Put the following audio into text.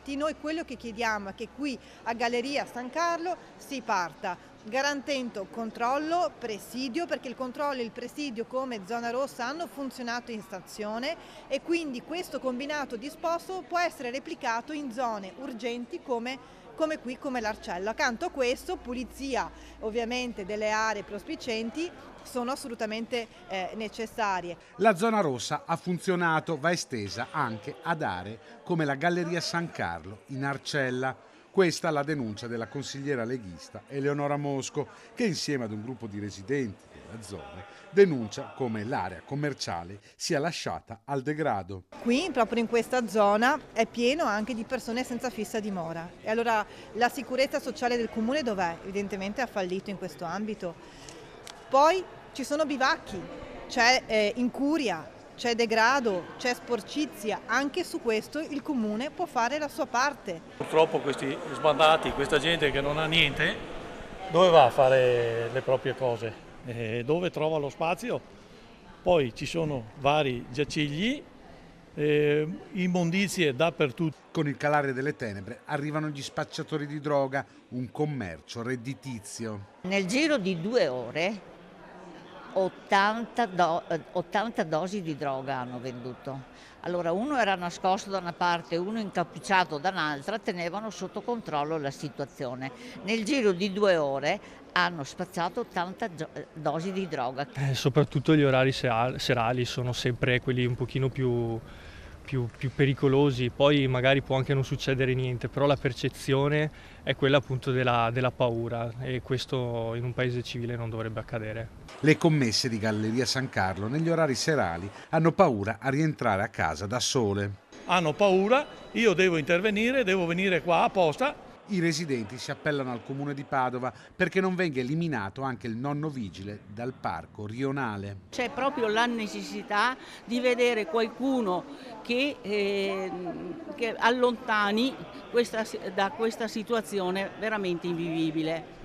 Infatti noi quello che chiediamo è che qui a Galleria San Carlo si parta garantendo controllo, presidio, perché il controllo e il presidio come zona rossa hanno funzionato in stazione e quindi questo combinato disposto può essere replicato in zone urgenti come qui, come l'Arcello. Accanto a questo, pulizia ovviamente delle aree prospicienti sono assolutamente necessarie. La zona rossa ha funzionato, va estesa anche ad aree come la Galleria San Carlo in Arcella. Questa la denuncia della consigliera leghista Eleonora Mosco, che insieme ad un gruppo di residenti della zona denuncia come l'area commerciale sia lasciata al degrado. Qui, proprio in questa zona, è pieno anche di persone senza fissa dimora. E allora la sicurezza sociale del comune dov'è? Evidentemente ha fallito in questo ambito. Poi ci sono bivacchi, c'è incuria, c'è degrado, c'è sporcizia. Anche su questo il comune può fare la sua parte. Purtroppo questi sbandati, questa gente che non ha niente, dove va a fare le proprie cose? Dove trova lo spazio? Poi ci sono vari giacigli, immondizie dappertutto. Con il calare delle tenebre arrivano gli spacciatori di droga, un commercio redditizio. Nel giro di 2 ore 80 dosi di droga hanno venduto. Allora uno era nascosto da una parte, uno incappucciato da un'altra, tenevano sotto controllo la situazione. Nel giro di 2 ore hanno spazzato 80 dosi di droga. Soprattutto gli orari serali sono sempre quelli un pochino più pericolosi, poi magari può anche non succedere niente, però la percezione è quella appunto della paura e questo in un paese civile non dovrebbe accadere. Le commesse di Galleria San Carlo negli orari serali hanno paura a rientrare a casa da sole. Hanno paura, io devo intervenire, devo venire qua apposta. I residenti si appellano al comune di Padova perché non venga eliminato anche il nonno vigile dal parco rionale. C'è proprio la necessità di vedere qualcuno che allontani da questa situazione veramente invivibile.